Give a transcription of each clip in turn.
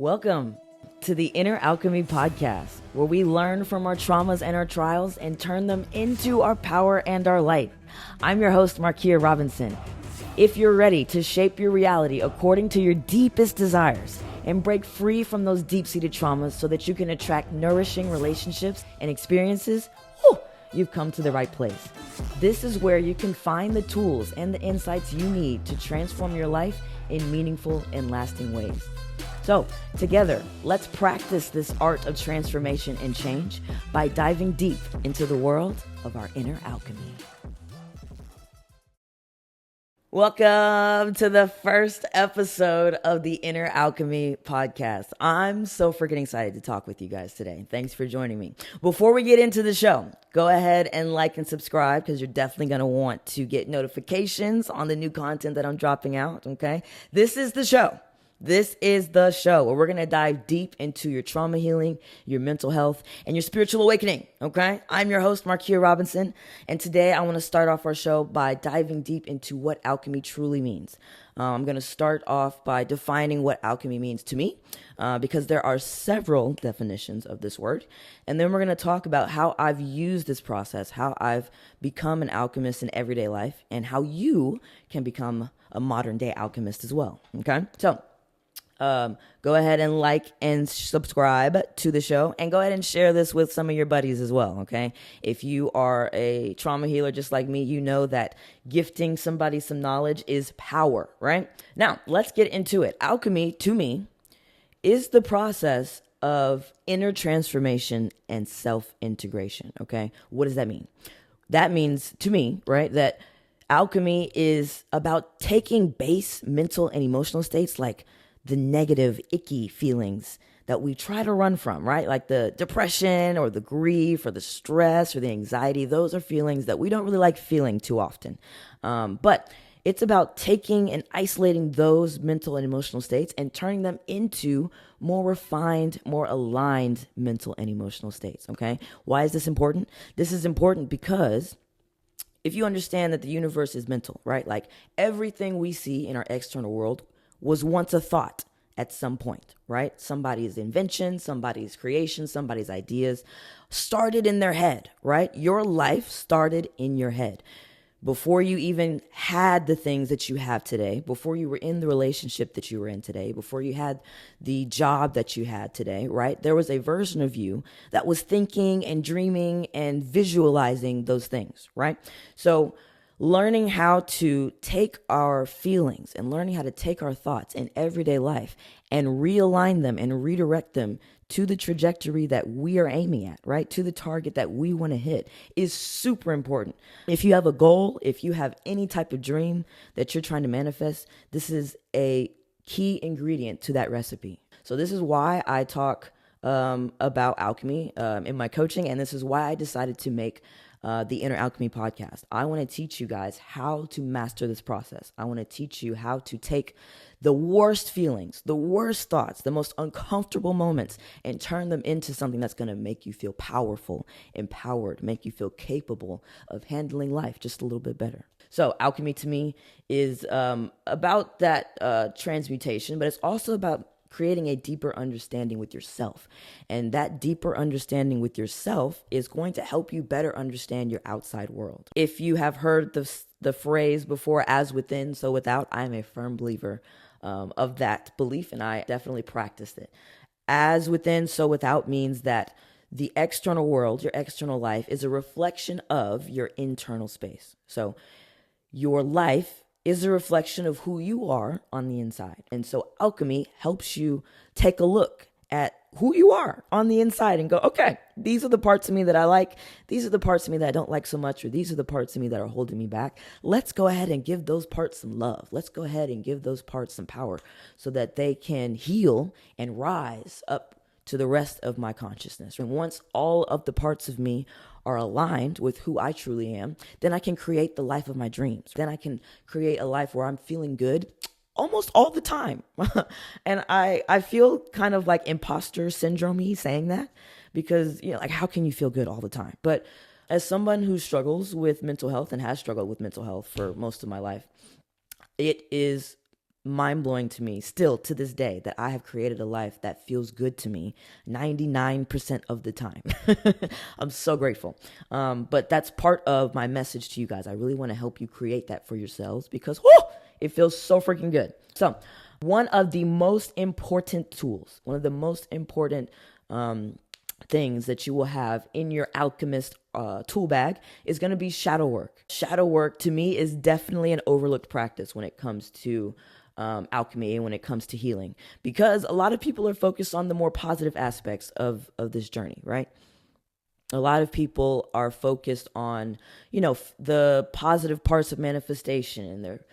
Welcome to the Inner Alchemy podcast, where we learn from our traumas and our trials and turn them into our power and our light. I'm your host, Markia Robinson. If you're ready to shape your reality according to your deepest desires and break free from those deep-seated traumas so that you can attract nourishing relationships and experiences, you've come to the right place. This is where you can find the tools and the insights you need to transform your life in meaningful and lasting ways. So, together, let's practice this art of transformation and change by diving deep into the world of our inner alchemy. Welcome to the first episode of the Inner Alchemy podcast. I'm so freaking excited to talk with you guys today. Thanks for joining me. Before we get into the show, go ahead and like and subscribe because you're definitely going to want to get notifications on the new content that I'm dropping out, okay? This is the show. This is the show where we're going to dive deep into your trauma healing, your mental health, and your spiritual awakening, okay? I'm your host, Markia Robinson, and today I want to start off our show by diving deep into what alchemy truly means. I'm going to start off by defining what alchemy means to me, because there are several definitions of this word, and then we're going to talk about how I've used this process, how I've become an alchemist in everyday life, and how you can become a modern-day alchemist as well, okay? So, go ahead and like and subscribe to the show, and go ahead and share this with some of your buddies as well, okay? If you are a trauma healer just like me, you know that gifting somebody some knowledge is power, right? Now, let's get into it. Alchemy, to me, is the process of inner transformation and self-integration, okay? What does that mean? That means, to me, right, that alchemy is about taking base mental and emotional states like the negative, icky feelings that we try to run from, right? Like the depression or the grief or the stress or the anxiety. Those are feelings that we don't really like feeling too often. But it's about taking and isolating those mental and emotional states and turning them into more refined, more aligned mental and emotional states, okay? Why is this important? This is important because if you understand that the universe is mental, right? Like everything we see in our external world was once a thought at some point, right? Somebody's invention, somebody's creation, somebody's ideas started in their head, right? Your life started in your head. Before you even had the things that you have today, before you were in the relationship that you were in today, before you had the job that you had today, right? There was a version of you that was thinking and dreaming and visualizing those things, right? So learning how to take our feelings and learning how to take our thoughts in everyday life and realign them and redirect them to the trajectory that we are aiming at, right? To the target that we want to hit is super important. If you have a goal, if you have any type of dream that you're trying to manifest, this is a key ingredient to that recipe. So this is why I talk about alchemy in my coaching, and this is why I decided to make the Inner Alchemy podcast. I want to teach you guys how to master this process. I want to teach you how to take the worst feelings, the worst thoughts, the most uncomfortable moments, and turn them into something that's going to make you feel powerful, empowered, make you feel capable of handling life just a little bit better. So alchemy to me is about that transmutation, but it's also about creating a deeper understanding with yourself. And that deeper understanding with yourself is going to help you better understand your outside world. If you have heard the phrase before, as within, so without, I'm a firm believer of that belief, and I definitely practiced it. As within, so without means that the external world, your external life, is a reflection of your internal space. So your life is a reflection of who you are on the inside. And so alchemy helps you take a look at who you are on the inside and go, okay, these are the parts of me that I like. These are the parts of me that I don't like so much, or these are the parts of me that are holding me back. Let's go ahead and give those parts some love. Let's go ahead and give those parts some power so that they can heal and rise up to the rest of my consciousness. And once all of the parts of me are aligned with who I truly am, then I can create the life of my dreams. Then I can create a life where I'm feeling good almost all the time. And I feel kind of like imposter syndrome-y saying that because, you know, like how can you feel good all the time? But as someone who struggles with mental health and has struggled with mental health for most of my life, it is mind-blowing to me still to this day that I have created a life that feels good to me 99% of the time. I'm so grateful. But that's part of my message to you guys. I really want to help you create that for yourselves because it feels so freaking good. So one of the most important tools, one of the most important things that you will have in your alchemist tool bag is going to be shadow work. Shadow work to me is definitely an overlooked practice when it comes to alchemy and when it comes to healing, because a lot of people are focused on the more positive aspects of this journey, right? A lot of people are focused on, the positive parts of manifestation, and they're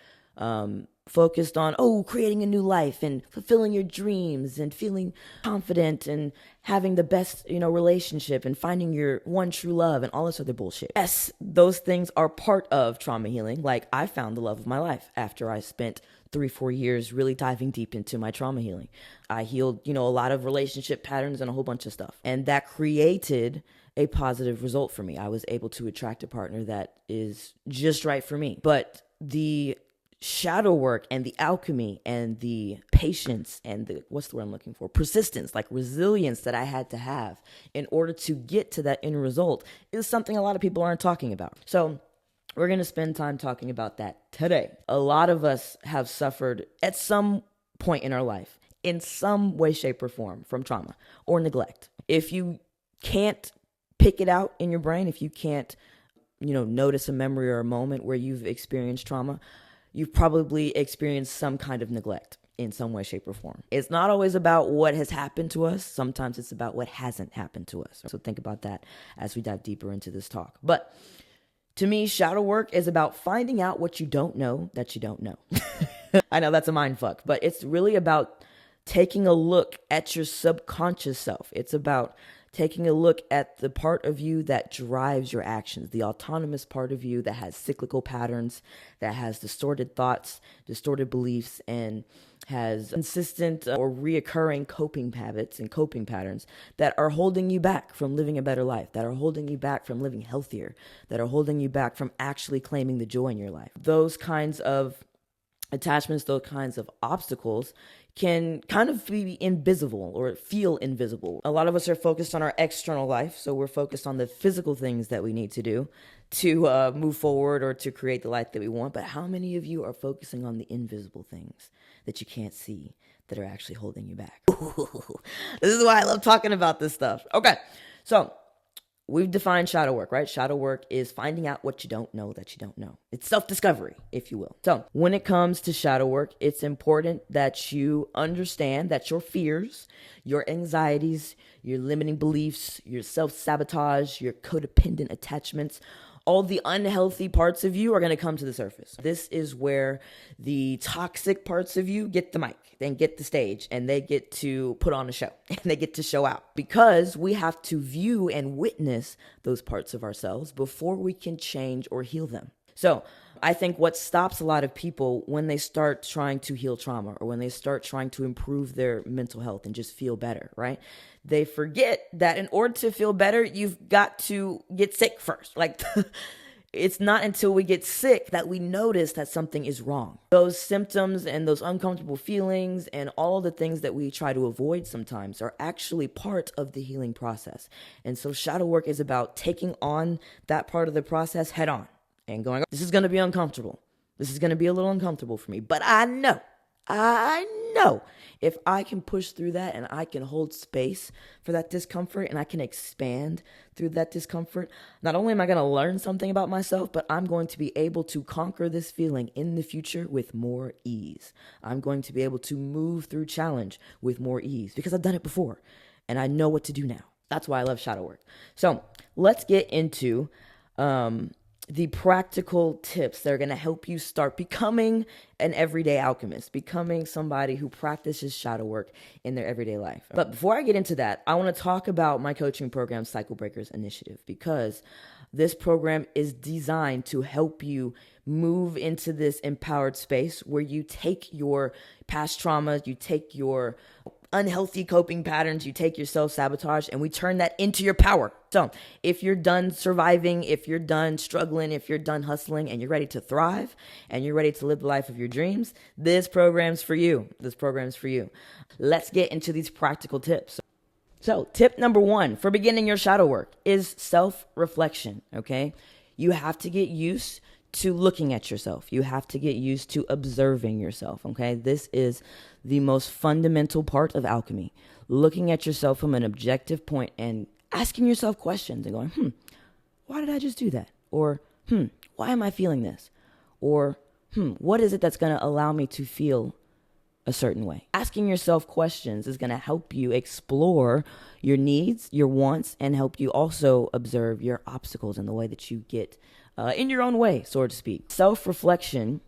focused on, creating a new life and fulfilling your dreams and feeling confident and having the best, relationship and finding your one true love and all this other bullshit. Yes, those things are part of trauma healing. Like, I found the love of my life after I spent 3-4 years really diving deep into my trauma healing. I healed, a lot of relationship patterns and a whole bunch of stuff. And that created a positive result for me. I was able to attract a partner that is just right for me. But the shadow work and the alchemy and the patience and the, what's the word I'm looking for? Persistence, like resilience that I had to have in order to get to that end result is something a lot of people aren't talking about. So we're going to spend time talking about that today. A lot of us have suffered at some point in our life, in some way, shape, or form, from trauma or neglect. If you can't pick it out in your brain, if you can't, notice a memory or a moment where you've experienced trauma, you've probably experienced some kind of neglect in some way, shape, or form. It's not always about what has happened to us. Sometimes it's about what hasn't happened to us. So think about that as we dive deeper into this talk. But to me, shadow work is about finding out what you don't know that you don't know. I know that's a mind fuck, but it's really about taking a look at your subconscious self. It's about taking a look at the part of you that drives your actions, the autonomous part of you that has cyclical patterns, that has distorted thoughts, distorted beliefs, and has consistent or reoccurring coping habits and coping patterns that are holding you back from living a better life, that are holding you back from living healthier, that are holding you back from actually claiming the joy in your life. Those kinds of attachments, those kinds of obstacles can kind of be invisible or feel invisible. A lot of us are focused on our external life, so we're focused on the physical things that we need to do to move forward or to create the life that we want. But how many of you are focusing on the invisible things that you can't see that are actually holding you back? This is why I love talking about this stuff. Okay, so we've defined shadow work, right? Shadow work is finding out what you don't know that you don't know. It's self-discovery, if you will. So when it comes to shadow work, it's important that you understand that your fears, your anxieties, your limiting beliefs, your self-sabotage, your codependent attachments, all the unhealthy parts of you are going to come to the surface. This is where the toxic parts of you get the mic, then get the stage, and they get to put on a show, and they get to show out. Because we have to view and witness those parts of ourselves before we can change or heal them. So I think what stops a lot of people when they start trying to heal trauma or when they start trying to improve their mental health and just feel better, right? They forget that in order to feel better, you've got to get sick first. Like, it's not until we get sick that we notice that something is wrong. Those symptoms and those uncomfortable feelings and all the things that we try to avoid sometimes are actually part of the healing process. And so shadow work is about taking on that part of the process head on and going, this is going to be uncomfortable. This is going to be a little uncomfortable for me, but I know if I can push through that and I can hold space for that discomfort and I can expand through that discomfort, not only am I going to learn something about myself, but I'm going to be able to conquer this feeling in the future with more ease. I'm going to be able to move through challenge with more ease because I've done it before and I know what to do now. That's why I love shadow work. So let's get into the practical tips that are going to help you start becoming an everyday alchemist, becoming somebody who practices shadow work in their everyday life. But before I get into that, I want to talk about my coaching program, Cycle Breakers Initiative, because this program is designed to help you move into this empowered space where you take your past traumas, you take your unhealthy coping patterns, you take your self-sabotage and we turn that into your power. So if you're done surviving, if you're done struggling, if you're done hustling and you're ready to thrive and you're ready to live the life of your dreams, this program's for you. This program's for you. Let's get into these practical tips. So tip number 1 for beginning your shadow work is self-reflection, okay? You have to get used to looking at yourself. You have to get used to observing yourself, okay? This is the most fundamental part of alchemy. Looking at yourself from an objective point and asking yourself questions and going, why did I just do that? Or, why am I feeling this? Or, what is it that's going to allow me to feel a certain way? Asking yourself questions is going to help you explore your needs, your wants, and help you also observe your obstacles and the way that you get in your own way, so to speak. Self-reflection,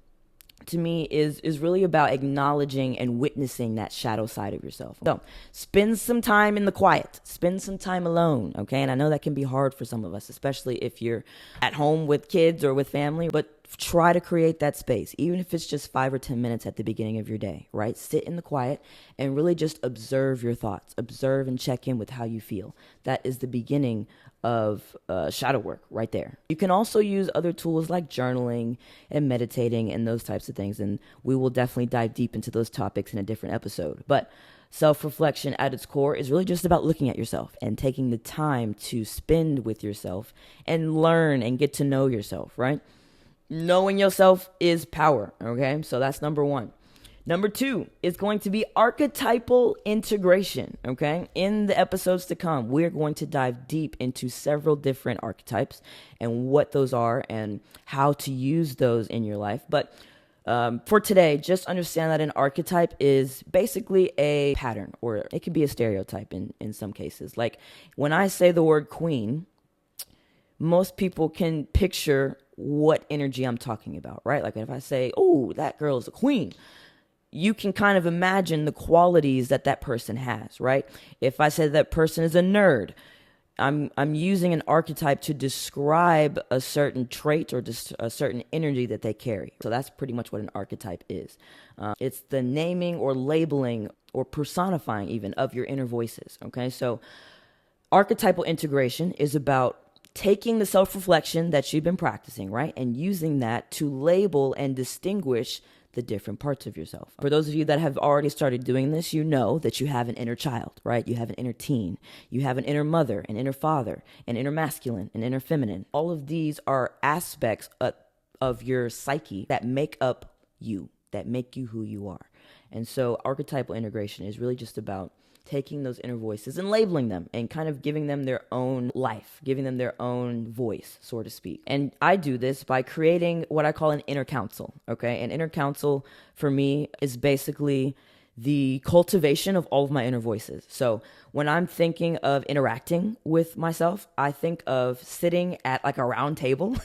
to me, is really about acknowledging and witnessing that shadow side of yourself. So spend some time in the quiet. Spend some time alone, okay? And I know that can be hard for some of us, especially if you're at home with kids or with family, but try to create that space, even if it's just 5 or 10 minutes at the beginning of your day, right? Sit in the quiet and really just observe your thoughts. Observe and check in with how you feel. That is the beginning of shadow work right there. You can also use other tools like journaling and meditating and those types of things. And we will definitely dive deep into those topics in a different episode. But self-reflection at its core is really just about looking at yourself and taking the time to spend with yourself and learn and get to know yourself, right? Knowing yourself is power, okay? So that's number 1. Number 2 is going to be archetypal integration, okay? In the episodes to come, we're going to dive deep into several different archetypes and what those are and how to use those in your life. But for today, just understand that an archetype is basically a pattern, or it can be a stereotype in some cases. Like when I say the word queen, most people can picture what energy I'm talking about, right? Like if I say, oh, that girl is a queen, you can kind of imagine the qualities that person has, right? If I said that person is a nerd, I'm using an archetype to describe a certain trait or just a certain energy that they carry. So that's pretty much what an archetype is. It's the naming or labeling or personifying even of your inner voices, okay? So archetypal integration is about taking the self-reflection that you've been practicing, right? And using that to label and distinguish the different parts of yourself. For those of you that have already started doing this, you know that you have an inner child, right? You have an inner teen. You have an inner mother, an inner father, an inner masculine, an inner feminine. All of these are aspects of your psyche that make up you, that make you who you are. And so archetypal integration is really just about taking those inner voices and labeling them and kind of giving them their own life, giving them their own voice, so to speak. And I do this by creating what I call an inner council, okay? An inner council for me is basically the cultivation of all of my inner voices. So when I'm thinking of interacting with myself, I think of sitting at like a round table,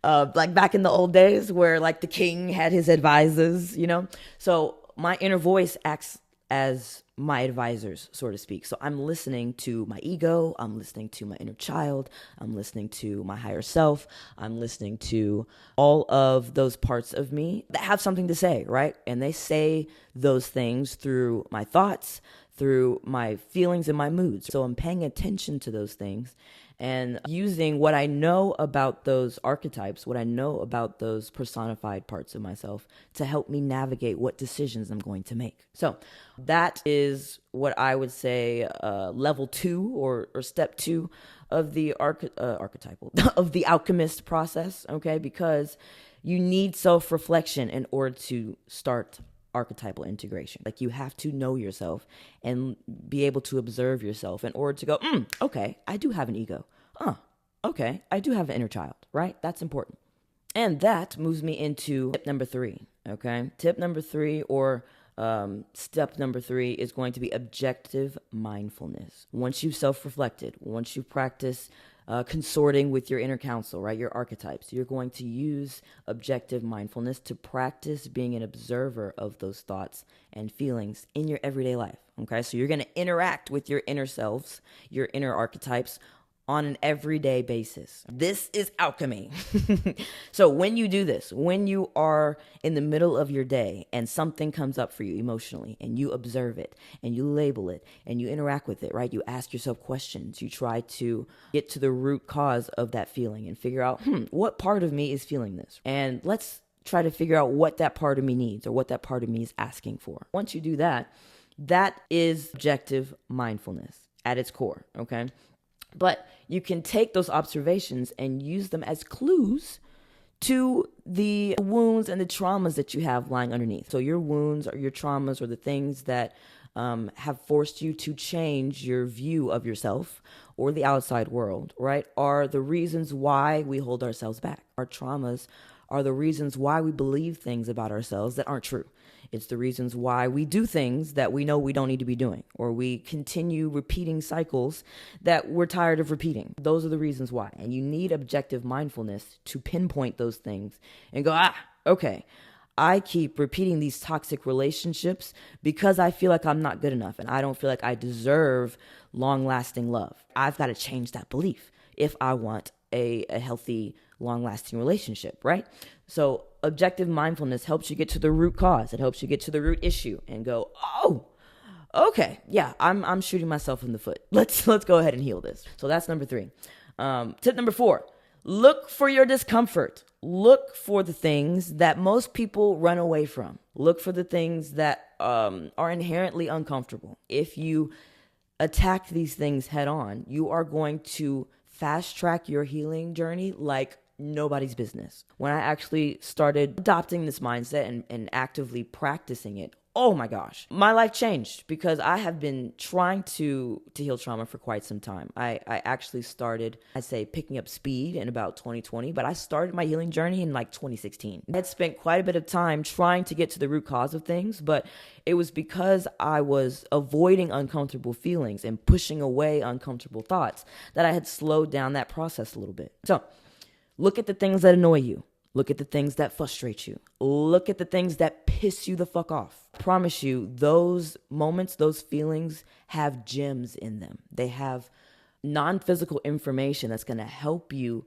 like back in the old days where like the king had his advisors, you know? So my inner voice acts as my advisors, so to speak. So I'm listening to my ego, I'm listening to my inner child, I'm listening to my higher self, I'm listening to all of those parts of me that have something to say, right? And they say those things through my thoughts, through my feelings and my moods. So I'm paying attention to those things and using what I know about those archetypes, what I know about those personified parts of myself to help me navigate what decisions I'm going to make. So that is what I would say level 2 or step 2 of the archetypal, of the alchemist process, okay? Because you need self-reflection in order to start archetypal integration. Like you have to know yourself and be able to observe yourself in order to go, okay, I do have an ego. Okay, I do have an inner child, right? That's important. And that moves me into tip number 3, okay? Tip number 3 or step number 3 is going to be objective mindfulness. Once you've self-reflected, once you practice consorting with your inner council, right, your archetypes, you're going to use objective mindfulness to practice being an observer of those thoughts and feelings in your everyday life, okay? So you're going to interact with your inner selves, your inner archetypes on an everyday basis. This is alchemy. So when you do this, when you are in the middle of your day and something comes up for you emotionally and you observe it and you label it and you interact with it, right? You ask yourself questions. You try to get to the root cause of that feeling and figure out, what part of me is feeling this? And let's try to figure out what that part of me needs or what that part of me is asking for. Once you do that, that is objective mindfulness at its core, okay? But you can take those observations and use them as clues to the wounds and the traumas that you have lying underneath. So your wounds or your traumas or the things that have forced you to change your view of yourself or the outside world, right, are the reasons why we hold ourselves back. Our traumas are the reasons why we believe things about ourselves that aren't true. It's the reasons why we do things that we know we don't need to be doing, or we continue repeating cycles that we're tired of repeating. Those are the reasons why. And you need objective mindfulness to pinpoint those things and go, okay, I keep repeating these toxic relationships because I feel like I'm not good enough and I don't feel like I deserve long-lasting love. I've got to change that belief if I want a healthy, long-lasting relationship, right? So objective mindfulness helps you get to the root cause. It helps you get to the root issue and go, oh, okay, yeah, I'm shooting myself in the foot. Let's go ahead and heal this. So that's number 3. Tip number 4, look for your discomfort. Look for the things that most people run away from. Look for the things that are inherently uncomfortable. If you attack these things head on, you are going to fast track your healing journey like nobody's business. When I actually started adopting this mindset and actively practicing it, oh my gosh, my life changed because I have been trying to heal trauma for quite some time. I actually started, I'd say, picking up speed in about 2020, but I started my healing journey in like 2016. I had spent quite a bit of time trying to get to the root cause of things, but it was because I was avoiding uncomfortable feelings and pushing away uncomfortable thoughts that I had slowed down that process a little bit. So look at the things that annoy you. Look at the things that frustrate you. Look at the things that piss you the fuck off. I promise you, those moments, those feelings have gems in them. They have non-physical information that's going to help you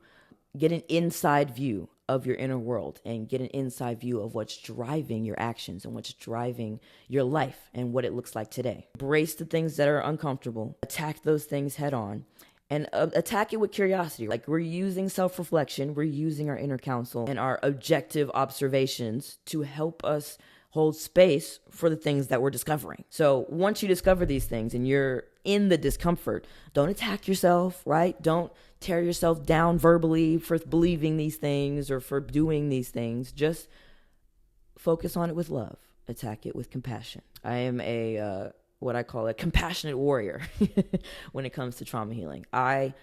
get an inside view of your inner world and get an inside view of what's driving your actions and what's driving your life and what it looks like today. Embrace the things that are uncomfortable. Attack those things head on. And attack it with curiosity. Like, we're using self-reflection, we're using our inner counsel and our objective observations to help us hold space for the things that we're discovering. So once you discover these things and you're in the discomfort, don't attack yourself, right? Don't tear yourself down verbally for believing these things or for doing these things. Just focus on it with love. Attack it with compassion. I am what I call a compassionate warrior when it comes to trauma healing. I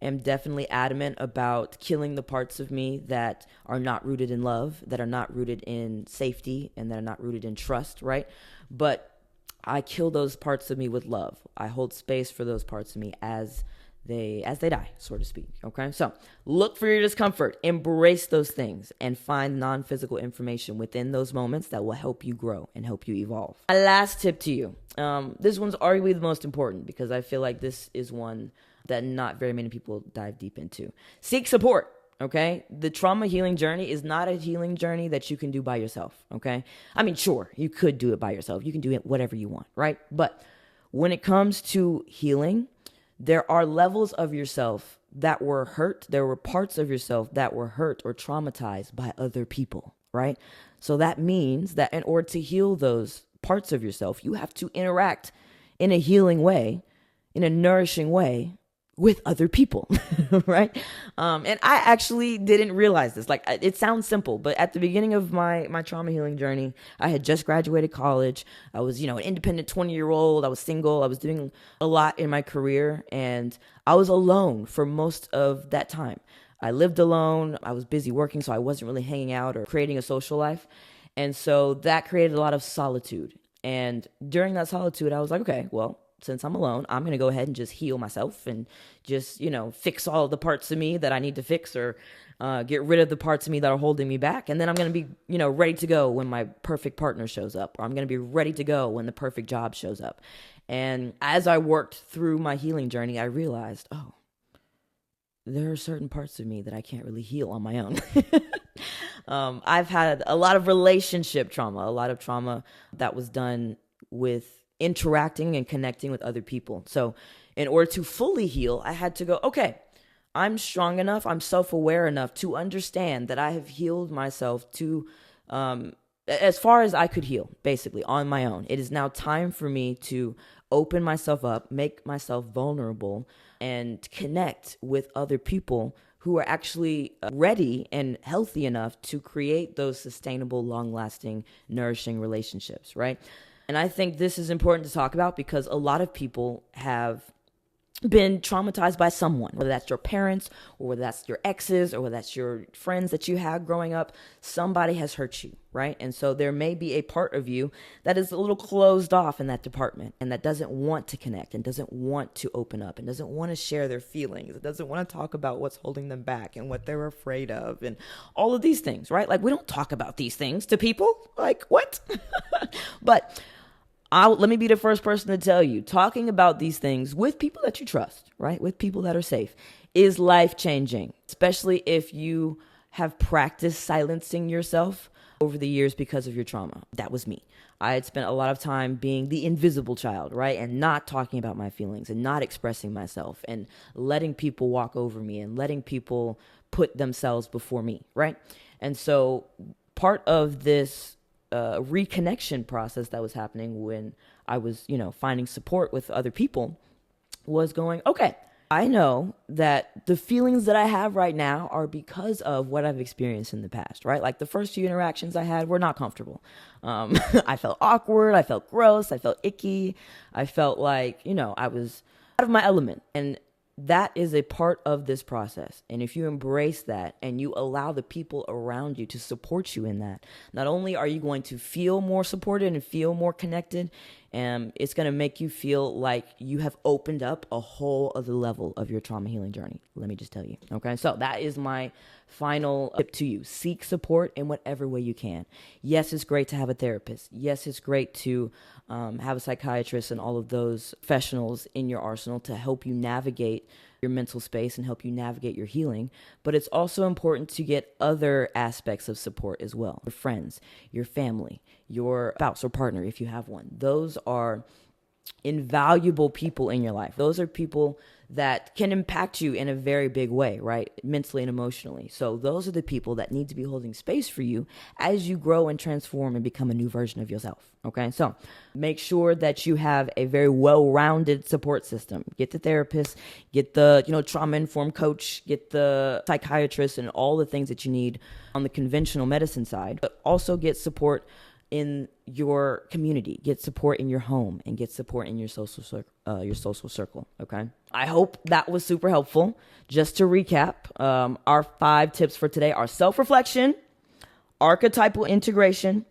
am definitely adamant about killing the parts of me that are not rooted in love, that are not rooted in safety, and that are not rooted in trust, right? But I kill those parts of me with love. I hold space for those parts of me as they die, so to speak, okay? So look for your discomfort, embrace those things, and find non-physical information within those moments that will help you grow and help you evolve. My last tip to you, this one's arguably the most important because I feel like this is one that not very many people dive deep into. Seek support, okay? The trauma healing journey is not a healing journey that you can do by yourself, okay? I mean, sure, you could do it by yourself. You can do it whatever you want, right? But when it comes to healing, there are levels of yourself that were hurt. There were parts of yourself that were hurt or traumatized by other people, right? So that means that in order to heal those parts of yourself, you have to interact in a healing way, in a nourishing way with other people, right? And I actually didn't realize this. Like, it sounds simple, but at the beginning of my trauma healing journey, I had just graduated college. I was, an independent 20-year-old. I was single. I was doing a lot in my career, and I was alone for most of that time. I lived alone. I was busy working, so I wasn't really hanging out or creating a social life. And so that created a lot of solitude. And during that solitude, I was like, okay, well, since I'm alone, I'm going to go ahead and just heal myself and just, fix all the parts of me that I need to fix or get rid of the parts of me that are holding me back. And then I'm going to be, ready to go when my perfect partner shows up, or I'm going to be ready to go when the perfect job shows up. And as I worked through my healing journey, I realized, oh, there are certain parts of me that I can't really heal on my own. I've had a lot of relationship trauma, a lot of trauma that was done with interacting and connecting with other people. So, in order to fully heal, I had to go, okay, I'm strong enough, I'm self aware enough to understand that I have healed myself to as far as I could heal, basically, on my own. It is now time for me to open myself up, make myself vulnerable, and connect with other people who are actually ready and healthy enough to create those sustainable, long lasting, nourishing relationships, right? And I think this is important to talk about because a lot of people have been traumatized by someone, whether that's your parents or whether that's your exes or whether that's your friends that you had growing up. Somebody has hurt you, right? And so there may be a part of you that is a little closed off in that department and that doesn't want to connect and doesn't want to open up and doesn't want to share their feelings. It doesn't want to talk about what's holding them back and what they're afraid of and all of these things, right? Like, we don't talk about these things to people. Like, what? But let me be the first person to tell you, talking about these things with people that you trust, right? With people that are safe is life-changing, especially if you have practiced silencing yourself over the years because of your trauma. That was me. I had spent a lot of time being the invisible child, right? And not talking about my feelings and not expressing myself and letting people walk over me and letting people put themselves before me, right? And so part of this reconnection process that was happening when I was, finding support with other people was going, okay, I know that the feelings that I have right now are because of what I've experienced in the past, right? Like the first few interactions I had were not comfortable. I felt awkward. I felt gross. I felt icky. I felt like, I was out of my element. And that is a part of this process. And if you embrace that and you allow the people around you to support you in that, not only are you going to feel more supported and feel more connected, it's going to make you feel like you have opened up a whole other level of your trauma healing journey. Let me just tell you. Okay. So that is my final tip to you. Seek support in whatever way you can. Yes, it's great to have a therapist. Yes, it's great to have a psychiatrist and all of those professionals in your arsenal to help you navigate your mental space and help you navigate your healing. But it's also important to get other aspects of support as well. Your friends, your family, your spouse or partner, if you have one. Those are invaluable people in your life. Those are people that can impact you in a very big way, right? Mentally and emotionally. So those are the people that need to be holding space for you as you grow and transform and become a new version of yourself. Okay. So make sure that you have a very well-rounded support system. Get the therapist, get the, trauma-informed coach, get the psychiatrist and all the things that you need on the conventional medicine side, but also get support in your community, get support in your home, and get support in your social circle. Okay. I hope that was super helpful. Just to recap, our 5 tips for today are self-reflection, archetypal integration,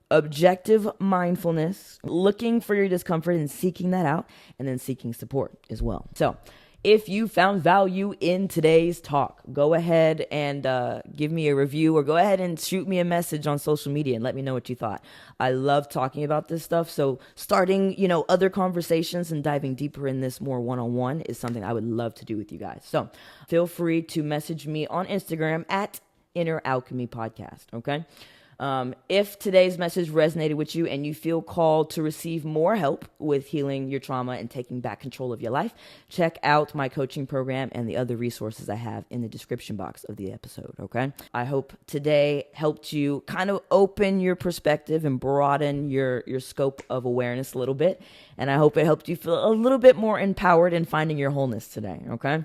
objective mindfulness, looking for your discomfort and seeking that out, and then seeking support as well. So if you found value in today's talk, go ahead and give me a review or go ahead and shoot me a message on social media and let me know what you thought. I love talking about this stuff. So starting, other conversations and diving deeper in this more one-on-one is something I would love to do with you guys. So feel free to message me on Instagram at Inner Alchemy Podcast. Okay. If today's message resonated with you and you feel called to receive more help with healing your trauma and taking back control of your life, check out my coaching program and the other resources I have in the description box of the episode. Okay. I hope today helped you kind of open your perspective and broaden your scope of awareness a little bit. And I hope it helped you feel a little bit more empowered in finding your wholeness today. Okay.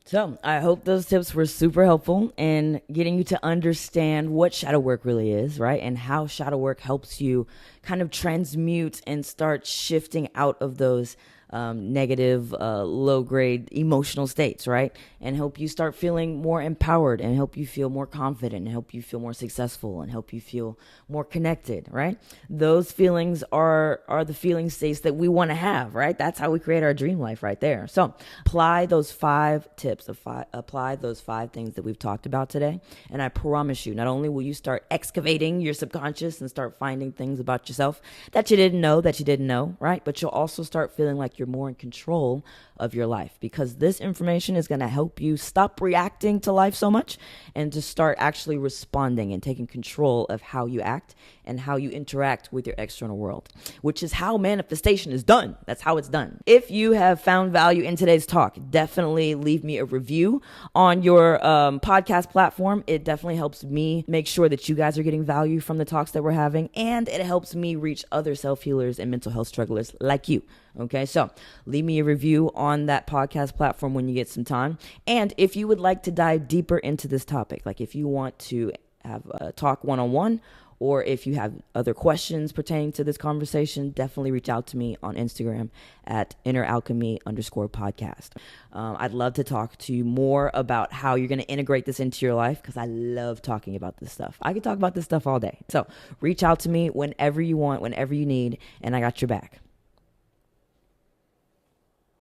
So I hope those tips were super helpful in getting you to understand what shadow work really is, right? And how shadow work helps you kind of transmute and start shifting out of those negative, low-grade emotional states, right? And help you start feeling more empowered and help you feel more confident and help you feel more successful and help you feel more connected, right? Those feelings are the feeling states that we want to have, right? That's how we create our dream life right there. So apply those 5 tips, apply those 5 things that we've talked about today. And I promise you, not only will you start excavating your subconscious and start finding things about yourself that you didn't know, right? But you'll also start feeling like you're more in control of your life, because this information is going to help you stop reacting to life so much and to start actually responding and taking control of how you act and how you interact with your external world, which is how manifestation is done. That's how it's done. If you have found value in today's talk, definitely leave me a review on your podcast platform. It definitely helps me make sure that you guys are getting value from the talks that we're having, and it helps me reach other self-healers and mental health strugglers like you. Okay, so leave me a review on that podcast platform when you get some time. And if you would like to dive deeper into this topic, like if you want to have a talk one-on-one, or if you have other questions pertaining to this conversation, definitely reach out to me on Instagram at Inner Alchemy _podcast. I'd love to talk to you more about how you're going to integrate this into your life, because I love talking about this stuff. I can talk about this stuff all day. So reach out to me whenever you want, whenever you need, and I got your back.